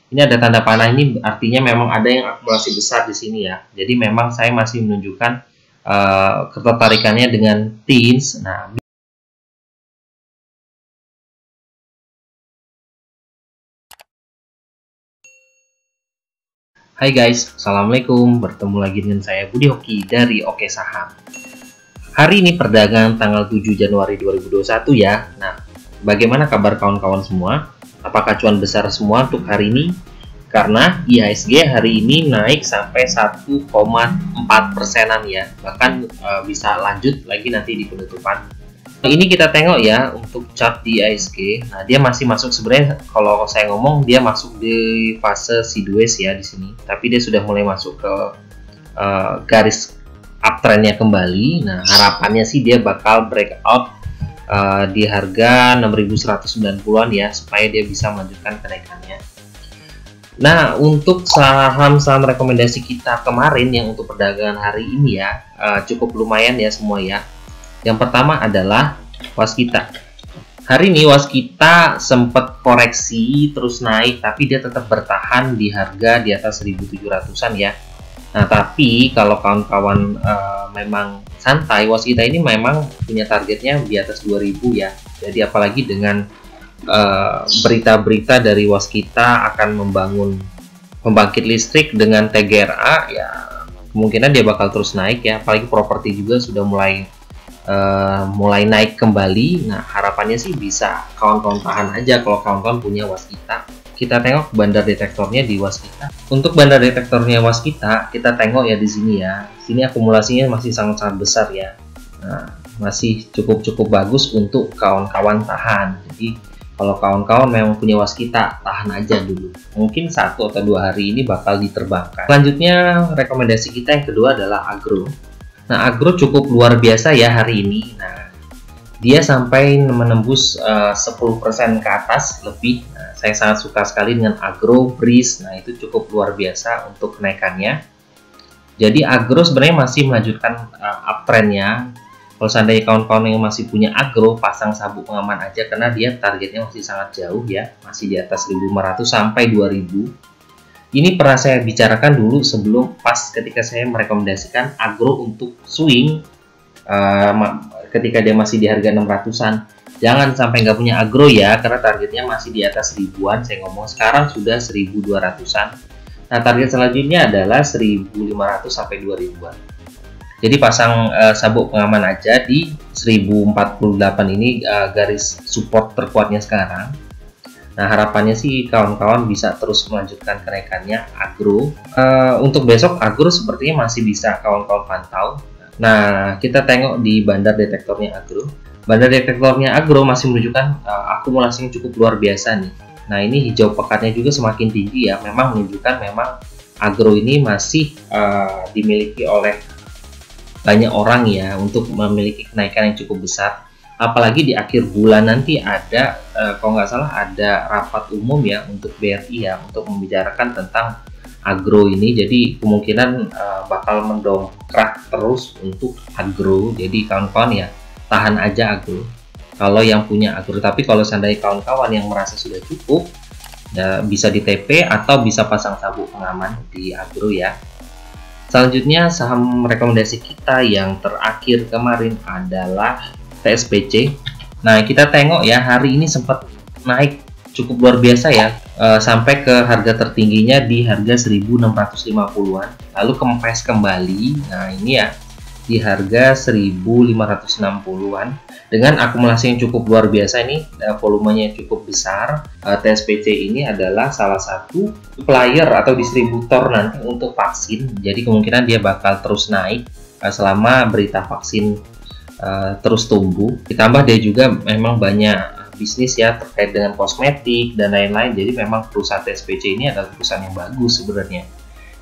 Ini ada tanda panah, ini artinya memang ada yang akumulasi besar di sini ya. Jadi memang saya masih menunjukkan ketertarikannya dengan teens. Nah, hai guys, assalamualaikum. Bertemu lagi dengan saya Budi Hoki dari Oke Saham. Hari ini perdagangan tanggal 7 Januari 2021 ya. Nah, bagaimana kabar kawan-kawan semua? Apakah cuan besar semua untuk hari ini? Karena IHSG hari ini naik sampai 1,4%-an ya. Bahkan bisa lanjut lagi nanti di penutupan. Ini kita tengok ya untuk chart di IHSG. Nah, dia masih masuk, sebenarnya kalau saya ngomong dia masuk di fase sideways ya di sini. Tapi dia sudah mulai masuk ke garis uptrendnya kembali. Nah, harapannya sih dia bakal breakout di harga 6.190-an ya, supaya dia bisa melanjutkan kenaikannya. Nah, untuk saham-saham rekomendasi kita kemarin yang untuk perdagangan hari ini ya, cukup lumayan ya semua ya. Yang pertama adalah Waskita. Hari ini Waskita sempat koreksi terus naik, tapi dia tetap bertahan di harga di atas 1.700-an ya. Nah, tapi kalau kawan-kawan memang santai, Waskita ini memang punya targetnya di atas 2.000 ya. Jadi apalagi dengan berita-berita dari Waskita akan membangun pembangkit listrik dengan TGRA ya, kemungkinan dia bakal terus naik ya. Apalagi properti juga sudah mulai naik kembali. Nah, harapannya sih bisa kawan-kawan tahan aja kalau kawan-kawan punya Waskita. Kita tengok bandar detektornya di Waskita. Untuk bandar detektornya Waskita, kita tengok ya di sini ya. Sini akumulasinya masih sangat-sangat besar ya. Nah, masih cukup bagus untuk kawan-kawan tahan. Jadi kalau kawan-kawan memang punya Waskita, tahan aja dulu. Mungkin 1 atau 2 hari ini bakal diterbangkan. Selanjutnya rekomendasi kita yang kedua adalah Agro. Nah, Agro cukup luar biasa ya hari ini. Nah, dia sampai menembus 10% ke atas lebih. Nah, saya sangat suka sekali dengan Agro, Breeze. Nah, itu cukup luar biasa untuk kenaikannya. Jadi Agro sebenarnya masih melanjutkan uptrendnya. Kalau seandainya kawan-kawan yang masih punya Agro, pasang sabuk pengaman aja karena dia targetnya masih sangat jauh ya, masih di atas 1.500 sampai 2.000. Ini pernah saya bicarakan dulu sebelum pas ketika saya merekomendasikan Agro untuk swing ketika dia masih di harga 600-an. Jangan sampai nggak punya Agro ya, karena targetnya masih di atas 1000-an. Saya ngomong sekarang sudah 1.200-an. Nah, target selanjutnya adalah 1.500 sampai 2.000-an. Jadi pasang sabuk pengaman aja di 1048 ini, garis support terkuatnya sekarang. Nah, harapannya sih kawan-kawan bisa terus melanjutkan kenaikannya Agro. Untuk besok Agro sepertinya masih bisa kawan-kawan pantau. Nah, kita tengok di bandar detektornya Agro. Bandar detektornya Agro masih menunjukkan akumulasi yang cukup luar biasa nih. Nah, ini hijau pekatnya juga semakin tinggi ya. Memang menunjukkan memang Agro ini masih dimiliki oleh banyak orang ya untuk memiliki kenaikan yang cukup besar. Apalagi di akhir bulan nanti ada kalau nggak salah ada rapat umum ya untuk BRI ya, untuk membicarakan tentang Agro ini. Jadi kemungkinan bakal mendongkrak terus untuk Agro. Jadi kawan-kawan ya tahan aja Agro kalau yang punya Agro. Tapi kalau seandainya kawan-kawan yang merasa sudah cukup ya, bisa di TP atau bisa pasang sabuk pengaman di Agro ya. Selanjutnya saham rekomendasi kita yang terakhir kemarin adalah TSPC. Nah, kita tengok ya hari ini sempat naik cukup luar biasa ya, sampai ke harga tertingginya di harga 1.650-an, lalu kempes kembali. Nah, ini ya di harga 1.560-an dengan akumulasi yang cukup luar biasa. Ini volumenya cukup besar. TSPC ini adalah salah satu supplier atau distributor nanti untuk vaksin. Jadi kemungkinan dia bakal terus naik selama berita vaksin terus tumbuh. Ditambah dia juga memang banyak bisnis ya terkait dengan kosmetik dan lain-lain. Jadi memang perusahaan TSPC ini adalah perusahaan yang bagus sebenarnya.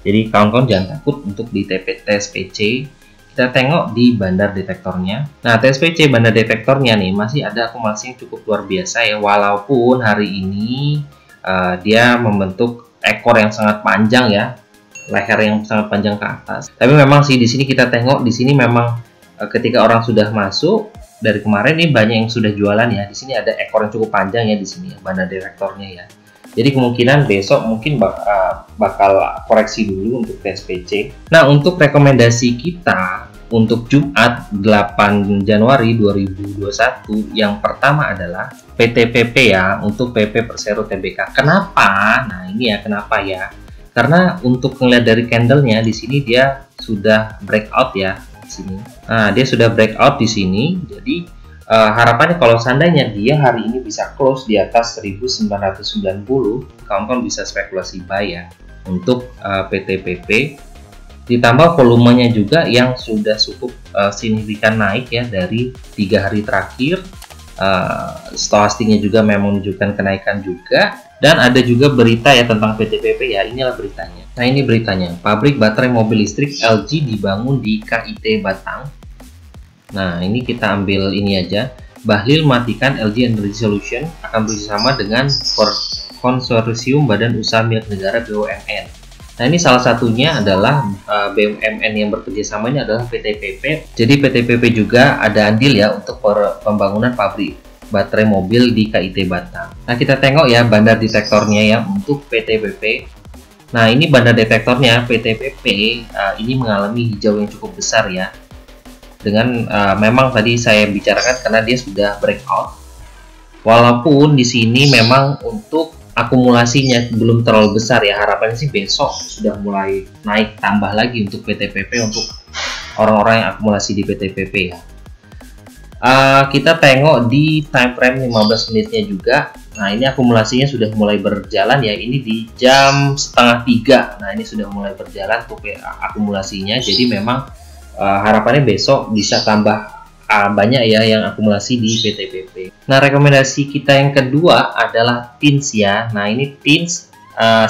Jadi kawan-kawan jangan takut untuk di TSPC. Kita tengok di bandar detektornya. Nah, TSPC bandar detektornya nih masih ada akumulasi yang cukup luar biasa ya, walaupun hari ini dia membentuk ekor yang sangat panjang ya, leher yang sangat panjang ke atas. Tapi memang sih di sini kita tengok di sini memang ketika orang sudah masuk dari kemarin ini banyak yang sudah jualan ya. Di sini ada ekor yang cukup panjang ya di sini ya, bandar detektornya ya. Jadi kemungkinan besok mungkin bakal koreksi dulu untuk TSPC. Nah, untuk rekomendasi kita untuk Jumat 8 Januari 2021 yang pertama adalah PTPP ya, untuk PP Persero Tbk. Kenapa? Nah, ini ya kenapa ya? Karena untuk melihat dari candlenya di sini dia sudah breakout ya di sini. Nah, dia sudah breakout di sini. Jadi harapannya kalau seandainya dia hari ini bisa close di atas 1990, kawan-kawan bisa spekulasi buy ya untuk PTPP. Ditambah volumenya juga yang sudah cukup signifikan naik ya dari 3 hari terakhir. Stochastiknya juga memang menunjukkan kenaikan juga. Dan ada juga berita ya tentang PTPP ya, inilah beritanya. Nah, ini beritanya, pabrik baterai mobil listrik LG dibangun di KIT Batang. Nah, ini kita ambil ini aja. Bahlil matikan LG Energy Solution akan bekerjasama dengan konsorsium badan usaha milik negara BUMN. Nah, ini salah satunya adalah BUMN yang bekerjasamanya adalah PTPP. Jadi PTPP juga ada andil ya untuk pembangunan pabrik baterai mobil di KIT Batang. Nah, kita tengok ya bandar detektornya ya untuk PTPP. Nah, ini bandar detektornya PTPP ini mengalami hijau yang cukup besar ya. Dengan memang tadi saya bicarakan karena dia sudah breakout. Walaupun di sini memang untuk akumulasinya belum terlalu besar ya, harapannya sih besok sudah mulai naik tambah lagi untuk PTPP untuk orang-orang yang akumulasi di PTPP ya. Kita tengok di time frame 15 menitnya juga. Nah, ini akumulasinya sudah mulai berjalan ya, ini di jam 2:30. Nah, ini sudah mulai berjalan untuk akumulasinya, jadi memang harapannya besok bisa tambah banyak ya yang akumulasi di PTPP. Nah, rekomendasi kita yang kedua adalah TINS ya. Nah, ini TINS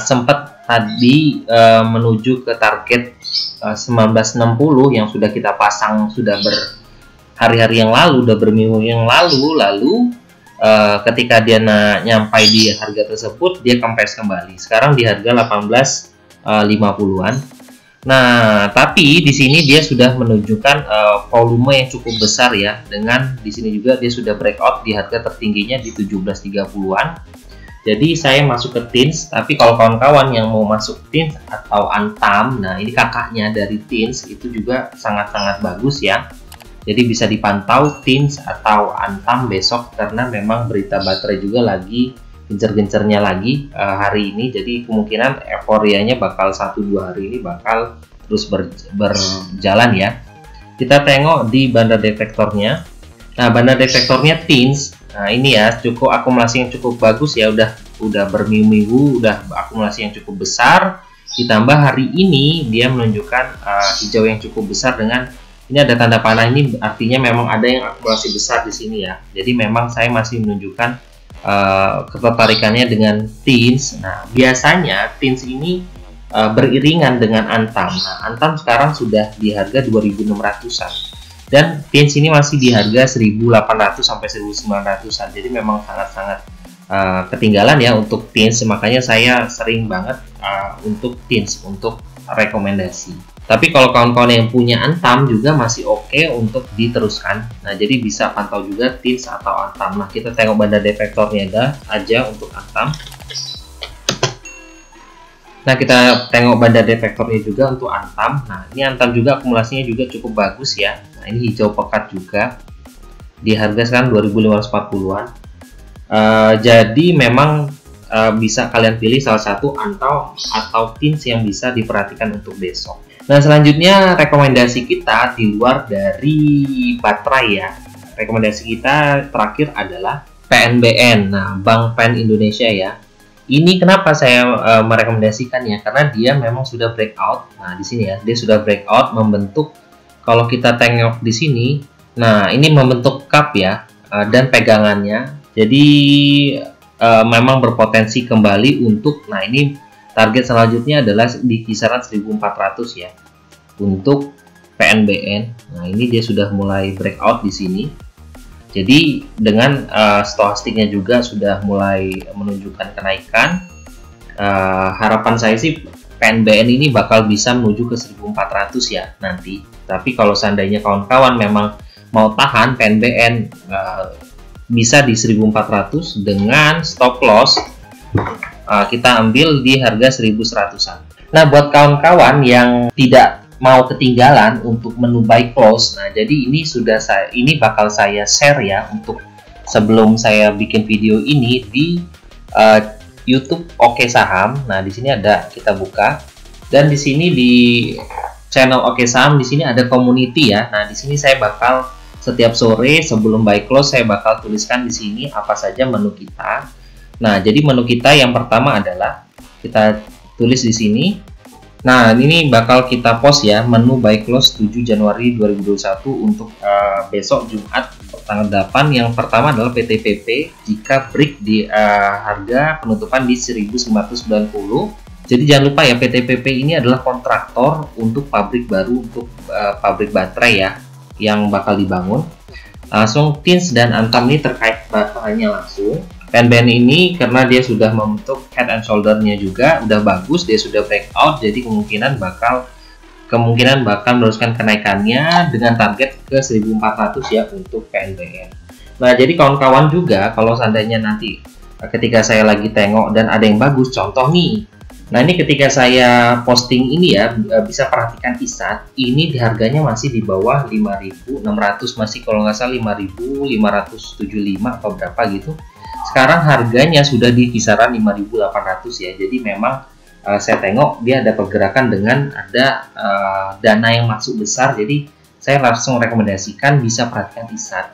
sempat tadi menuju ke target 1960 yang sudah kita pasang sudah berhari-hari yang lalu, udah berminggu yang lalu ketika dia nyampai di harga tersebut dia kempes kembali. Sekarang di harga 18.50-an. Nah, tapi di sini dia sudah menunjukkan volume yang cukup besar ya. Dengan di sini juga dia sudah breakout di harga tertingginya di 17.30-an. Jadi saya masuk ke TINS, tapi kalau kawan-kawan yang mau masuk TINS atau Antam, nah ini kakaknya dari TINS itu juga sangat-sangat bagus ya. Jadi bisa dipantau TINS atau Antam besok karena memang berita baterai juga lagi gencer-gencernya lagi hari ini. Jadi kemungkinan euforianya bakal 1-2 hari ini bakal terus berjalan ya. Kita tengok di bandar detektornya. Nah, bandar detektornya TINS. Nah, ini ya cukup akumulasi yang cukup bagus ya, udah berminggu-minggu udah akumulasi yang cukup besar. Ditambah hari ini dia menunjukkan hijau yang cukup besar dengan ini ada tanda panah, ini artinya memang ada yang akumulasi besar di sini ya. Jadi memang saya masih menunjukkan ketertarikannya dengan TINS. Nah, biasanya TINS ini beriringan dengan Antam. Nah, Antam sekarang sudah di harga 2.600-an dan TINS ini masih di harga 1.800 sampai 1.900-an. Jadi memang sangat-sangat ketinggalan ya untuk TINS. Makanya saya sering banget untuk TINS untuk rekomendasi. Tapi kalau kawan-kawan yang punya Antam juga masih oke untuk diteruskan. Nah, jadi bisa pantau juga TINS atau Antam. Nah, kita tengok bandar detektornya aja untuk Antam. Nah, kita tengok bandar detektornya juga untuk Antam. Nah, ini Antam juga akumulasinya juga cukup bagus ya. Nah, ini hijau pekat juga. Di harga sekarang 2.540-an. Jadi memang bisa kalian pilih salah satu Antam atau TINS yang bisa diperhatikan untuk besok. Nah, selanjutnya rekomendasi kita di luar dari baterai ya. Rekomendasi kita terakhir adalah PNBN. Nah, Bank PEN Indonesia ya. Ini kenapa saya merekomendasikannya? Karena dia memang sudah breakout. Nah, di sini ya, dia sudah breakout membentuk. Kalau kita tengok di sini, nah ini membentuk cup ya dan pegangannya. Jadi memang berpotensi kembali untuk, nah ini target selanjutnya adalah di kisaran 1.400 ya untuk PNBN. Nah, ini dia sudah mulai breakout di sini. Jadi dengan stochastiknya juga sudah mulai menunjukkan kenaikan. Harapan saya sih PNBN ini bakal bisa menuju ke 1.400 ya nanti. Tapi kalau seandainya kawan-kawan memang mau tahan PNBN bisa di 1.400 dengan stop loss kita ambil di harga 1100-an. Nah, buat kawan-kawan yang tidak mau ketinggalan untuk menu buy close, nah jadi ini bakal saya share ya untuk sebelum saya bikin video ini di YouTube Oke Saham. Nah, di sini ada, kita buka, dan di sini di channel Oke Saham di sini ada community ya. Nah, di sini saya bakal setiap sore sebelum buy close saya bakal tuliskan di sini apa saja menu kita. Nah, jadi menu kita yang pertama adalah kita tulis di sini. Nah, ini bakal kita post ya, menu buy close 7 Januari 2021 untuk besok Jumat tanggal 8. Yang pertama adalah PTPP jika break di harga penutupan di 1990. Jadi jangan lupa ya, PTPP ini adalah kontraktor untuk pabrik baru, untuk pabrik baterai ya, yang bakal dibangun. Langsung Tins dan Antam ini terkait baterainya langsung. PNBN ini karena dia sudah membentuk head and shoulder-nya juga udah bagus, dia sudah breakout, jadi kemungkinan bakal meneruskan kenaikannya dengan target ke 1400 ya untuk PNBN. Nah, jadi kawan-kawan juga kalau seandainya nanti ketika saya lagi tengok dan ada yang bagus, contoh nih. Nah, ini ketika saya posting ini ya, bisa perhatikan ISAT, ini di harganya masih di bawah 5.600, masih kalau nggak salah 5.575 atau berapa gitu. Sekarang harganya sudah di kisaran 5.800 ya. Jadi memang saya tengok dia ada pergerakan dengan ada dana yang masuk besar. Jadi saya langsung rekomendasikan bisa perhatikan ISAT.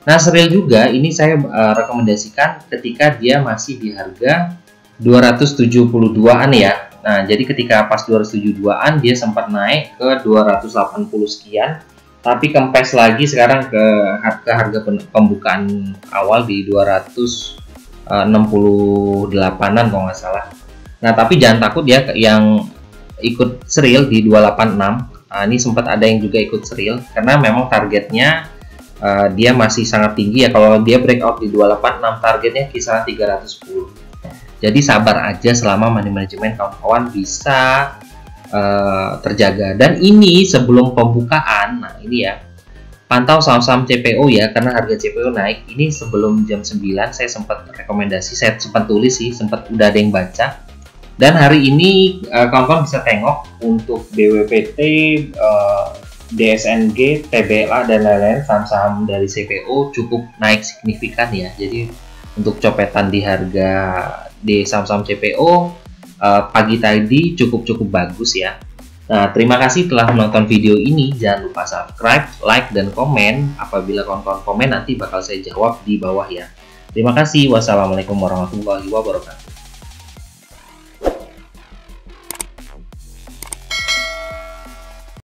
Nah, Sril juga ini saya rekomendasikan ketika dia masih di harga 272-an ya. Nah, jadi ketika pas 272-an dia sempat naik ke 280 sekian. Tapi kempes lagi sekarang ke harga pembukaan awal di 268-an kalau nggak salah. Nah, tapi jangan takut ya yang ikut Sril di 286. Ini sempat ada yang juga ikut Sril karena memang targetnya dia masih sangat tinggi ya. Kalau dia breakout di 286, targetnya kisaran 310. Jadi sabar aja selama money management kawan-kawan bisa terjaga. Dan ini sebelum pembukaan, nah ini ya, pantau saham-saham CPO ya, karena harga CPO naik. Ini sebelum jam 9 saya sempat rekomendasi, saya sempat tulis sih, sempat udah ada yang baca. Dan hari ini kawan-kawan bisa tengok untuk BWPT, DSNG, TBLA dan lain-lain saham-saham dari CPO cukup naik signifikan ya. Jadi untuk copetan di harga di saham-saham CPO pagi tadi cukup bagus ya. Nah, terima kasih telah menonton video ini. Jangan lupa subscribe, like, dan komen. Apabila kawan-kawan komen nanti bakal saya jawab di bawah ya. Terima kasih. Wassalamualaikum warahmatullahi wabarakatuh.